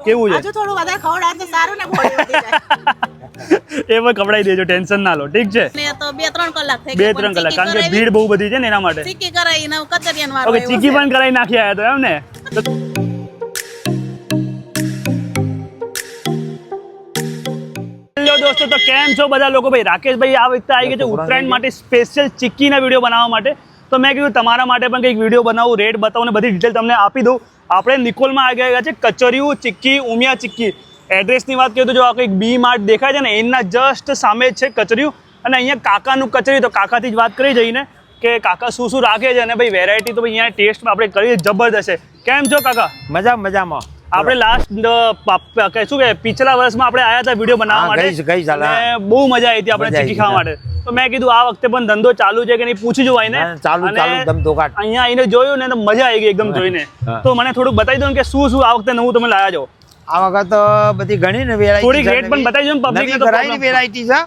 કેવું છે? હજુ થોડું વધારે ખવડાવે તો સારું ને, બોડી વધી જાય. એ પણ ખવડાવી દેજો, ટેન્શન ના લો, ઠીક છે? ને તો 2-3 કલાક થઈ 2-3 કલાક, કારણ કે ભીડ બહુ બધી છે ને એના માટે. ચીકી કરાવીને કચરિયાન વાળો. ઓકે, ચીકી પણ કરાવી નાખી આયા તો એમ ને? હેલો દોસ્તો, તો કેમ છો બધા લોકો? ભાઈ રાકેશભાઈ આ વખતે આવી ગયા છે ઉત્તરાયણ માટે સ્પેશિયલ ચીક્કીના વિડીયો બનાવવા માટે. તો મેં કીધું તમારા માટે પણ કંઈક વિડીયો બનાવું, રેટ બતાવું ને બધી ડિટેલ તમને આપી દઉં. આપણે નિકોલમાં આવી ગયા છે કચરિયું ચીક્કી, ઉમિયા ચીક્કી. એડ્રેસની વાત કરીએ તો જો આ કંઈક બી માર્ટ દેખાય છે ને એના જસ્ટ સામે જ છે કચરિયું. અને અહીંયા કાકાનું કચરિયું, તો કાકાથી જ વાત કરી જઈને કે કાકા શું શું રાખે છે અને ભાઈ વેરાયટી તો અહીંયા ટેસ્ટમાં આપણે કરીએ જબરદસ્ત છે. કેમ છો કાકા? મજામાં. આપણે લાસ્ટ શું કે પિછલા વર્ષમાં આપણે આયા હતા વિડીયો બનાવવા માટે અને બહુ મજા આવી હતી આપણે ચીક્કી ખાવા માટે. તો મેં કીધું આ વખતે પણ ધંધો ચાલુ છે કે નહીં પૂછી જોવાય ને. અહીંયા આવીને જોયું ને તો મજા આવી ગઈ એકદમ જોઈને. તો મને થોડુંક બતાવી દો ને કે શું શું આ વખતે નવું તમે લાયા છો. આ વખત બધી ઘણી ને વેરાયટી, થોડીક રેટ પણ બતાવી દો ને પબ્લિક ને. તો ઘણી વેરાયટી છે.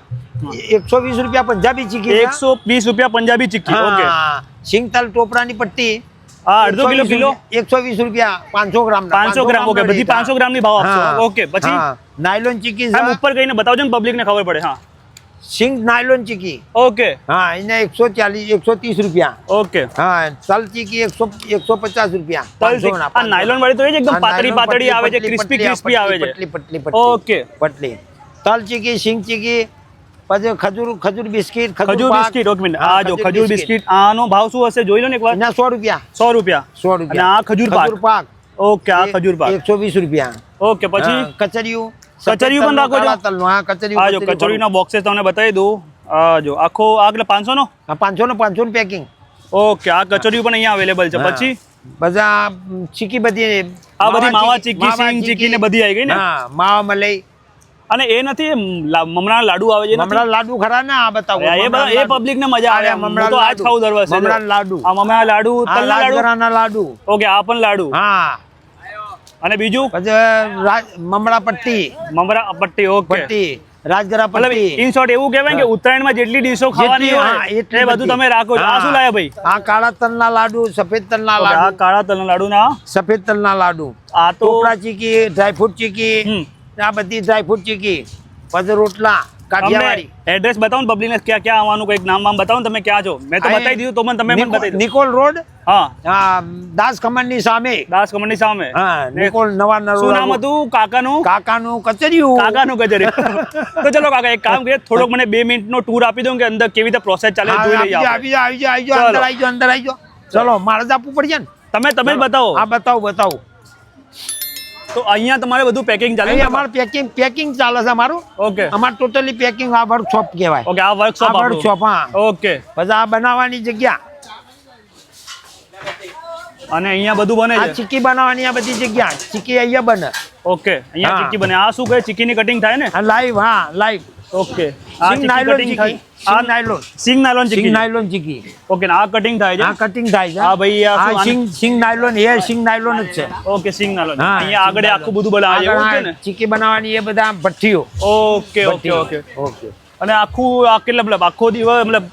120 રૂપિયા પંજાબી ચીક્કી, 120 રૂપિયા પંજાબી ચીક્કી. ઓકે. સિંગતલ ટોપરાની પટ્ટી, હા, અડધો કિલો 120 રૂપિયા 500 ગ્રામ. 500 ગ્રામ. ઓકે, બધી 500 ગ્રામ ની ભાવ આપશો. ઓકે, પછી નાયલોન ચીક્કી આમ ઉપર કહીને બતાવજો ને પબ્લિક ને ખબર પડે. હા, સિંગ નાયલોન ચીક્કી. ઓકે. હા, એને 140 130 રૂપિયા. ઓકે. હા, તલ ચીક્કી 150 રૂપિયા. આ નાયલોન વાળી તો એ જ એકદમ પાતળી આવે છે, ક્રિસ્પી આવે છે. પટલી. ઓકે. પટલી તલ ચીક્કી, સિંગ ચીક્કી, પછી ખજૂર બિસ્કિટ. ખજૂર બિસ્કિટ. ઓકે મિનિટ, આ જો ખજૂર બિસ્કિટ, આનો ભાવ શું હશે જોઈ લો ને એકવાર. એના 100 રૂપિયા. 100 રૂપિયા. અને આ ખજૂર પાક. ઓકે, આ ખજૂર પાક 120 રૂપિયા. ઓકે, પછી કચરિયું પણ રાખો છો. હા, કચરિયું. આ જો કચરિયુંના બોક્सेस તમને બતાવી દઉં. આ જો આખો આ એટલે 500 નો. 500 નું પેકિંગ. ઓકે, આ કચરિયું પણ અહીંયા અવેલેબલ છે. પછી બધા ચીકી બધી, આ બધી માવા ચીકી, સિંગ ચીકી ને બધી આવી ગઈ ને. હા, માવા મલાઈ. અને એ નથી મમરા લાડુ આવે છે. મમરા લાડુ ખરા ને? આ બતાવો. એ પબ્લિક ને મજા આવે. મમરા તો આજ ખાવું દર વર્ષે. મમરા લાડુ, આ મમરા લાડુ, તલના લાડુ. લાડુ. ઓકે, આ પણ લાડુ. હા. અને બીજું પછી મમરા પટ્ટી. મમરા પટ્ટી. ઓકે. પટ્ટી, રાજગરા પટ્ટી. ઇન શોર્ટ એવું કહેવાય કે ઉત્તરાયણમાં જેટલી ડીશો ખાવાની હોય એ બધું તમે રાખો છો. આ શું લાયા ભાઈ? આ કાળા તલના લાડુ, સફેદ તલના લાડુ. આ કાળા તલના લાડુ ના સફેદ તલના લાડુ. આ તો ટોપરા ચીકી, ડ્રાયફ્રૂટ ચીકી, આ બધી ડ્રાયફ્રૂટ ચીકી. પછી રોટલા કાઠિયાવાડી. એડ્રેસ બતાવો ને પબ્લિક ને, ક્યાં ક્યાં આવવાનું, કઈક નામ બતાવો ને તમે ક્યાં છો. મેં તો બતાવી દીધું, તો તમે પણ બતાવી દો. નિકોલ રોડ. હા, દાસ ખમણની સામે. દાસ કમળની સામે. હા, નિકોલ નવા નરોડા. શું નામ હતું કાકાનું? કાકાનું કચરિયું. કાકાનું કચરિયું. તો ચલો કાકા એક કામ કરીએ, થોડોક મને 2 મિનિટનો ટૂર આપી દો કે અંદર કેવી રીતે પ્રોસેસ ચાલે જોઈ લઈએ. અંદર આવી જાઓ. ચલો, મારે જ આપવું પડશે ને. તમે જ બતાવો. હા, બતાવું. તો અહીંયા તમારે બધું પેકિંગ ચાલે છે? અમારું પેકિંગ ચાલે છે અમારું. ઓકે. અમારું ટોટલી પેકિંગ. આ વર્કશોપ કહેવાય. ઓકે, આ વર્કશોપ. હા. ઓકે. પછી આ બનાવવાની જગ્યા. અને અહીંયા બધું બને છે. આ ચીક્કી બનાવવાની આ બધી જગ્યા. ચીક્કી અહીંયા બને. ઓકે, અહીંયા ચીક્કી બને. આ શું કહે? ચીક્કીની કટિંગ થાય ને? લાઈવ. હા, લાઈવ. ઓકે. આ સિંગ નાયલોન ચીક્કી. આ નાયલોન. સિંગ નાયલોન ચીક્કી. સિંગ નાયલોન ચીક્કી. ઓકે, આ કટિંગ થાય છે. આ કટિંગ થાય છે. હા ભાઈ, આ સિંગ નાયલોન. સિંગ નાયલોન જ છે. ઓકે, સિંગ નાયલોન. અહીંયા આગળ આખું બધું બનાવે છે ને? ચીક્કી બનાવવાની એ બધા ભઠ્ઠીઓ. ઓકે. અને આખું આ કેટલા મતલબ આખો દિવસ મતલબ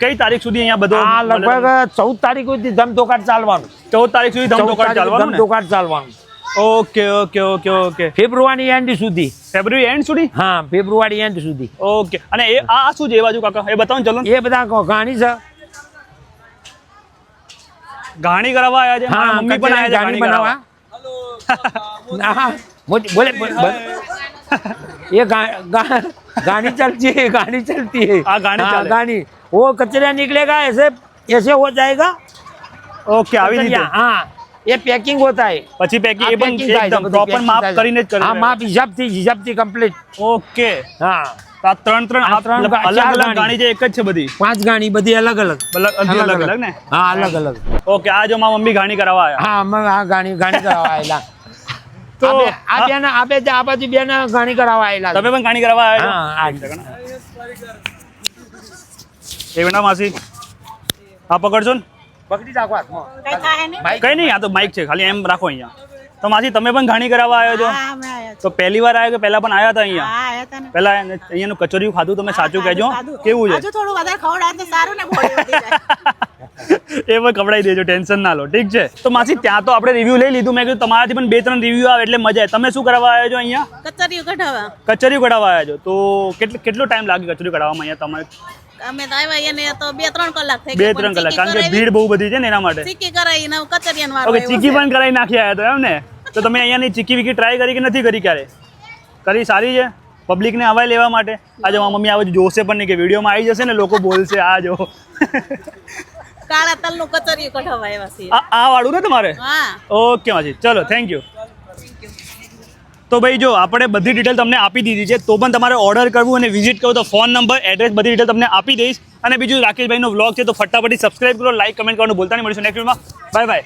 કઈ તારીખ સુધી અહીંયા બધો? આ લગભગ 14 તારીખ સુધી ધમધોકાટ ચાલવાનું. 14 તારીખ સુધી ધમધોકાટ ચાલવાનું. ઓકે. ફેબ્રુઆરી એન્ડ સુધી. ફેબ્રુઆરી એન્ડ સુધી? હા, ફેબ્રુઆરી એન્ડ સુધી. ઓકે. અને એ આ શું છે એ બાજુ કાકા? એ બતાવો ને ચલો. એ બધા ઘાણી છે. ઘાણી કરાવવા આવ્યા છે. હા, મમ્મી પણ આવ્યા છે ઘાણી બનાવવા. હા, બોલે. ये गाड़ी चलती है. गाड़ी वो कचरा निकलेगा ऐसे हो जाएगा. ओके, આવી રીતે. हाँ, ये पैकिंग होता है. પછી પેકિંગ એ પણ એકદમ પ્રોપર માપ કરીને જ કરે. હા, માપ હિસાબથી કમ્પ્લીટ. ઓકે. હા, આ ત્રણ અલગ ગાણી છે, એક જ છે બધી? 5 ગાણી, બધી અલગ ને? હા, અલગ. ઓકે, આ જો મારા મમ્મી ગાણી કરાવવા આવ્યા. હા, ગાણી કરાવવા આવેલા. તો આ બાજુ બેન ઘાણી કરાવવા આવેલા. તમે પણ ઘાણી કરાવવા આવ્યા? એ બેટા માસી આ પકડજો ને. પકડી રાખો હાથમાં. કઈ નહીં, આ તો માઇક છે, ખાલી એમ રાખો અહીંયા. તો માસી તમે પણ ઘાણી કરાવવા આવ્યો છો? તો પહેલી વાર આવ્યો કે પહેલા પણ આવ્યા હતા અહીંયા? પહેલા અહીંયાનું કચોરિયું ખાધું તમે? સાચું કહેજો, કેવું છે? થોડું વધારે ખવડાવે તો સારું ને, બોડી વધી જાય. એ પણ કપડાઈ દેજો, ટેન્શન ના લો, ઠીક છે. તો માસી ત્યાં તો આપણે રિવ્યુ લઈ લીધું, મેં કીધું તમારાથી પણ 2-3 રિવ્યુ આવે એટલે મજા આવે. તમે શું કરાવવા આવ્યા છો અહીંયા? કચરિયું કઢાવા. કચરિયું કઢાવવા આવ્યા છો. તો કેટલો ટાઈમ લાગે કચરિયું કઢાવવામાં અહીંયા તમારે? અમે તો આવ્યા એને તો 2-3 કલાક થઈ 2-3 કલાક, કારણ કે ભીડ બહુ બધી છે ને એના માટે. ચીકી કરાવીને કચરિયાનો વારો ઓકે, આવ્યો ચીકી છે. પણ કરાવી નાખી આવ્યા તો એમ ને? તો તમે અહીંયાની ચીકી વિકી ટ્રાય કરી કે નથી કરી ક્યારે? કરી, સારી છે પબ્લિકને હવાય લેવા માટે. આજે મારી મમ્મી આવે જોશે પણ નહીં કે વિડીયોમાં આવી જશે ને લોકો બોલશે આ જો. કાળા તલનું કચરિયું કઢાવા આવ્યા છીએ. આ વાળું ને તમારે? હા. ઓકે માસી, ચલો થેન્ક યુ. તો ભાઈ જો આપણે બધી ડિટેલ તમને આપી દીધી છે, તો પણ તમારે ઓર્ડર કરવું અને વિઝિટ કરવું તો ફોન નંબર, એડ્રેસ, બધી ડિટેલ તમને આપી દઈશ. અને બીજું રાકેશભાઈનો વ્લોગ છે તો ફટાફટ સબસ્ક્રાઇબ કરો, લાઈક, કમેન્ટ કરવાનું ભૂલતા નહીં. મળીશું નેક્સ્ટ વિડીયોમાં. Bye bye.